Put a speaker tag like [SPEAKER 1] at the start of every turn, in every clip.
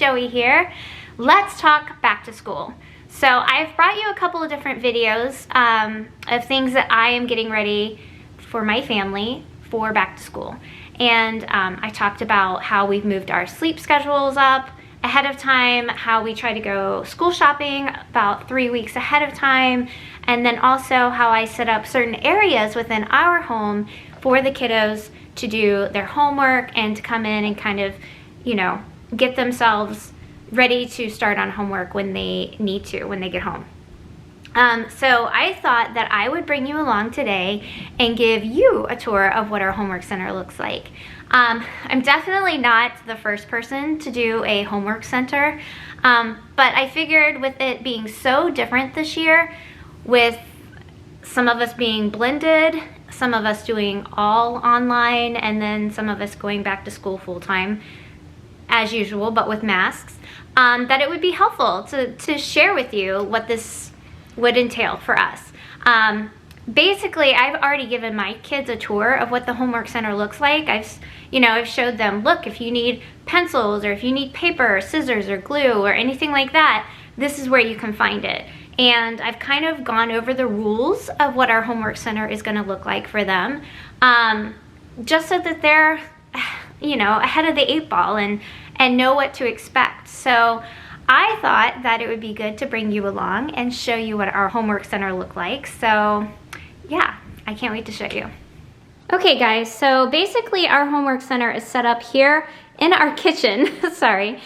[SPEAKER 1] Joey here. Let's talk back to school. So I've brought you a couple of different videos of things that I am getting ready for my family for back to school. And I talked about how we've moved our sleep schedules up ahead of time, how we try to go school shopping about 3 weeks ahead of time, and then also how I set up certain areas within our home for the kiddos to do their homework and to come in and kind of, you know, get themselves ready to start on homework when they need to, when they get home. So I thought that I would bring you along today and give you a tour of what our homework center looks like. I'm definitely not the first person to do a homework center, but I figured with it being so different this year, with some of us being blended, some of us doing all online, and then some of us going back to school full-time as usual, but with masks, that it would be helpful to share with you what this would entail for us. Basically, I've already given my kids a tour of what the homework center looks like. I've showed them, look, if you need pencils or if you need paper or scissors or glue or anything like that, this is where you can find it. And I've kind of gone over the rules of what our homework center is going to look like for them, just so that they're, you know, ahead of the 8 ball and know what to expect. So I thought that it would be good to bring you along and show you what our homework center looked like. So yeah, I can't wait to show you. Okay guys, so basically our homework center is set up here in our kitchen, sorry.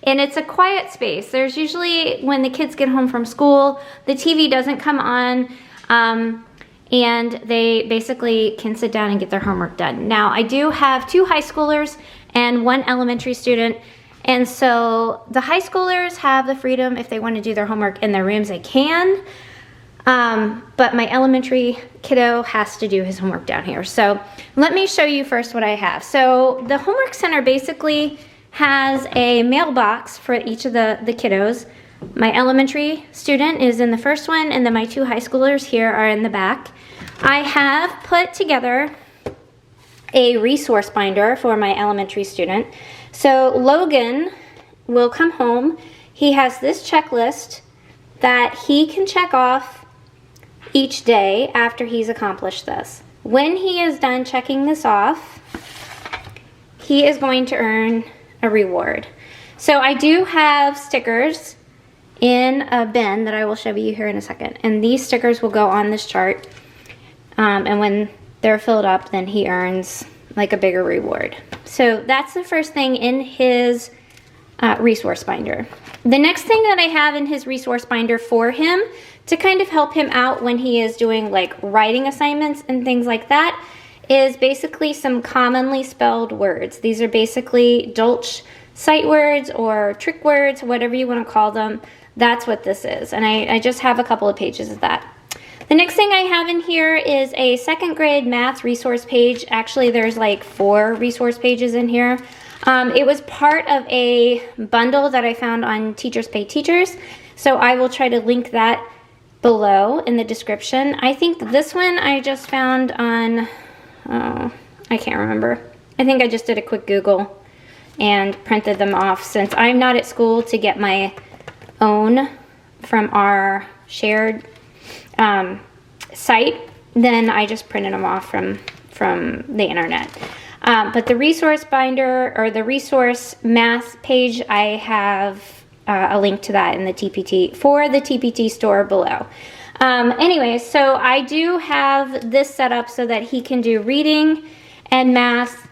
[SPEAKER 1] And it's a quiet space. There's usually, when the kids get home from school, the TV doesn't come on, and they basically can sit down and get their homework done. Now, I do have 2 high schoolers and 1 elementary student, and so the high schoolers have the freedom, if they want to do their homework in their rooms, they can, but my elementary kiddo has to do his homework down here. So let me show you first what I have. So the homework center basically has a mailbox for each of the kiddos. My elementary student is in the first one, and then my 2 high schoolers here are in the back. I have put together a resource binder for my elementary student. So Logan will come home. He has this checklist that he can check off each day after he's accomplished this. When he is done checking this off, he is going to earn a reward. So I do have stickers in a bin that I will show you here in a second, and these stickers will go on this chart, and when they're filled up, then he earns like a bigger reward. So that's the first thing in his resource binder. The next thing that I have in his resource binder for him to kind of help him out when he is doing like writing assignments and things like that is basically some commonly spelled words. These are basically Dolch sight words or trick words, whatever you want to call them. That's what this is. And I just have a couple of pages of that. The next thing I have in here is a 2nd grade math resource page. Actually, there's like 4 resource pages in here. It was part of a bundle that I found on Teachers Pay Teachers. So I will try to link that below in the description. I think this one I just found on, oh, I can't remember. I think I just did a quick Google and printed them off. Since I'm not at school to get my own from our shared site, then I just printed them off from the internet. But the resource binder, or the resource math page, I have a link to that in the TPT, for the TPT store below. Anyway, so I do have this set up so that he can do reading and math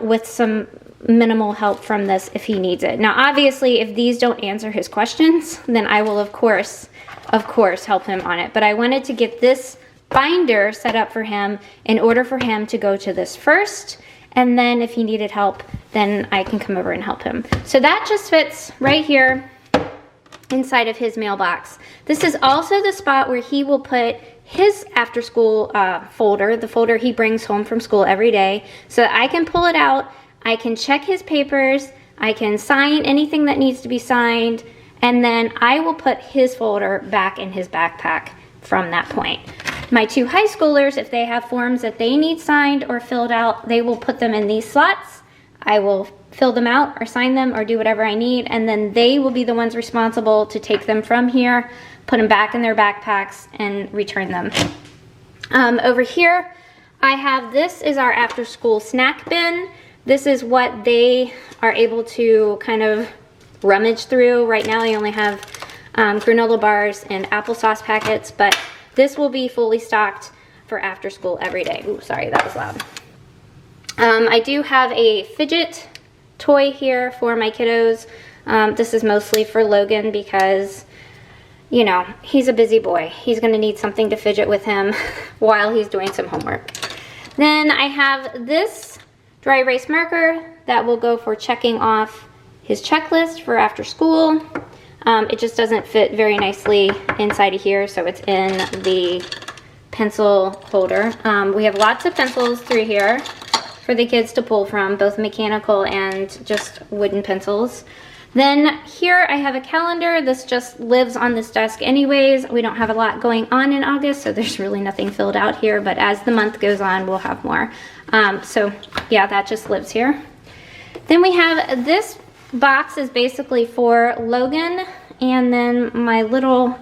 [SPEAKER 1] with some minimal help from this if he needs it. Now, obviously, if these don't answer his questions, then I will, of course, help him on it. But I wanted to get this binder set up for him in order for him to go to this first, and then if he needed help, then I can come over and help him. So that just fits right here inside of his mailbox. This is also the spot where he will put his after school folder, the folder he brings home from school every day, so that I can pull it out, I can check his papers, I can sign anything that needs to be signed, and then I will put his folder back in his backpack from that point. My 2 high schoolers, if they have forms that they need signed or filled out, they will put them in these slots. I will fill them out or sign them or do whatever I need, and then they will be the ones responsible to take them from here, put them back in their backpacks, and return them. Over here, I have, this is our after school snack bin. This is what they are able to kind of rummage through. Right now they only have granola bars and applesauce packets, but this will be fully stocked for after school every day. Ooh, sorry, that was loud. I do have a fidget toy here for my kiddos. This is mostly for Logan because, you know, he's a busy boy. He's gonna need something to fidget with him while he's doing some homework. Then I have this dry erase marker that will go for checking off his checklist for after school. It just doesn't fit very nicely inside of here, so it's in the pencil holder. We have lots of pencils through here for the kids to pull from, both mechanical and just wooden pencils. Then here I have a calendar. This just lives on this desk anyways. We don't have a lot going on in August, so there's really nothing filled out here, but as the month goes on, we'll have more. So yeah, that just lives here. Then we have this box is basically for Logan, and then my little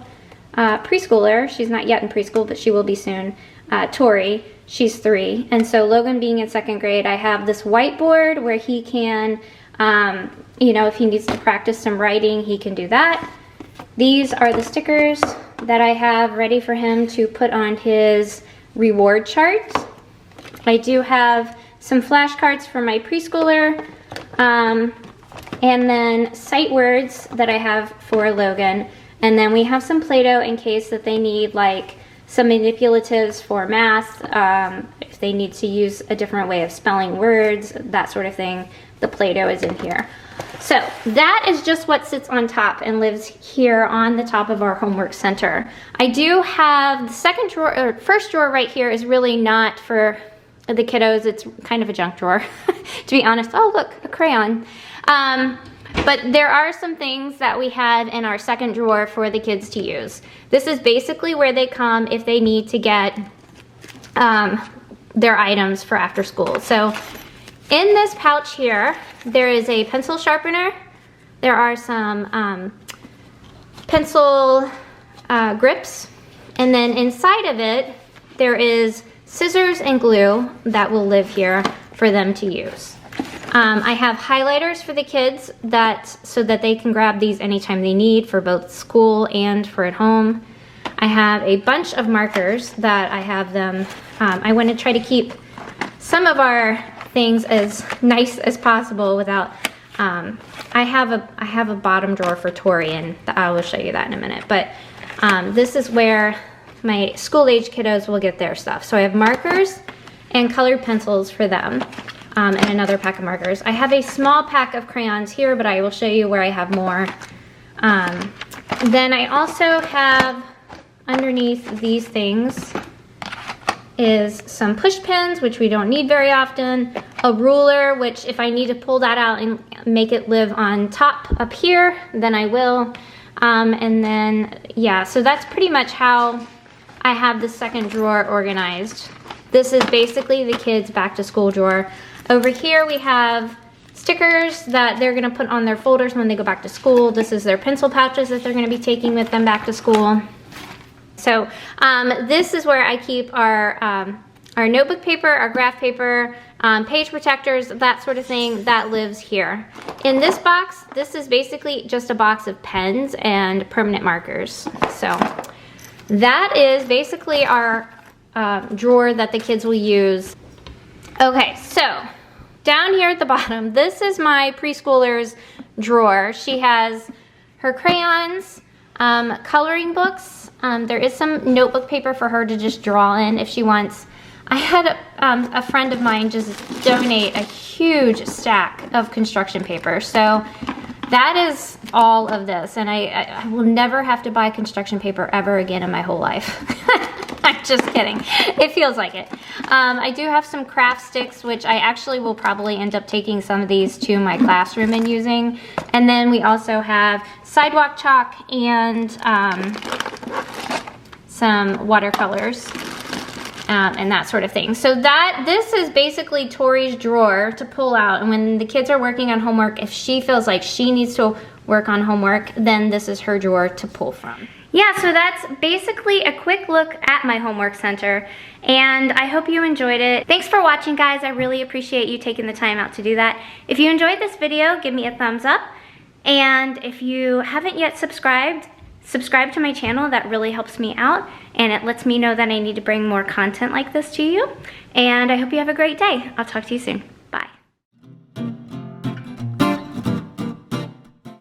[SPEAKER 1] preschooler, she's not yet in preschool, but she will be soon, Tori, she's 3. And so Logan being in 2nd grade, I have this whiteboard where he can, you know, if he needs to practice some writing, he can do that. These are the stickers that I have ready for him to put on his reward chart. I do have some flashcards for my preschooler, and then sight words that I have for Logan. And then we have some Play-Doh in case that they need like some manipulatives for math, if they need to use a different way of spelling words, that sort of thing. The Play-Doh is in here. So that is just what sits on top and lives here on the top of our homework center. I do have the second drawer, or first drawer right here is really not for the kiddos. It's kind of a junk drawer, to be honest. Oh, look, a crayon. But there are some things that we have in our second drawer for the kids to use. This is basically where they come if they need to get their items for after school. So in this pouch here, there is a pencil sharpener. There are some pencil grips. And then inside of it, there is scissors and glue that will live here for them to use. I have highlighters for the kids so that they can grab these anytime they need for both school and for at home. I have a bunch of markers that I have them. I want to try to keep some of our things as nice as possible without, I have a bottom drawer for Tori, and I will show you that in a minute. But this is where my school age kiddos will get their stuff. So I have markers and colored pencils for them. And another pack of markers. I have a small pack of crayons here, but I will show you where I have more. Then I also have underneath these things is some push pins, which we don't need very often, a ruler, which if I need to pull that out and make it live on top up here, then I will. And then, yeah, so that's pretty much how I have the second drawer organized. This is basically the kids' back to school drawer. Over here we have stickers that they're gonna put on their folders when they go back to school. This is their pencil pouches that they're gonna be taking with them back to school. So this is where I keep our notebook paper, our graph paper, page protectors, that sort of thing, that lives here. In this box, this is basically just a box of pens and permanent markers. So that is basically our drawer that the kids will use. Okay, so down here at the bottom, this is my preschooler's drawer. She has her crayons, coloring books. There is some notebook paper for her to just draw in if she wants. I had a friend of mine just donate a huge stack of construction paper. So that is all of this. And I will never have to buy construction paper ever again in my whole life. I'm just kidding. It feels like it. I do have some craft sticks, which I actually will probably end up taking some of these to my classroom and using. And then we also have sidewalk chalk and some watercolors. and that sort of thing. So this is basically Tori's drawer to pull out, and when the kids are working on homework, if she feels like she needs to work on homework, then this is her drawer to pull from. Yeah, so that's basically a quick look at my homework center, and I hope you enjoyed it. Thanks for watching, guys. I really appreciate you taking the time out to do that. If you enjoyed this video, give me a thumbs up, and if you haven't yet subscribe to my channel. That really helps me out, and it lets me know that I need to bring more content like this to you. And I hope you have a great day. I'll talk to you soon.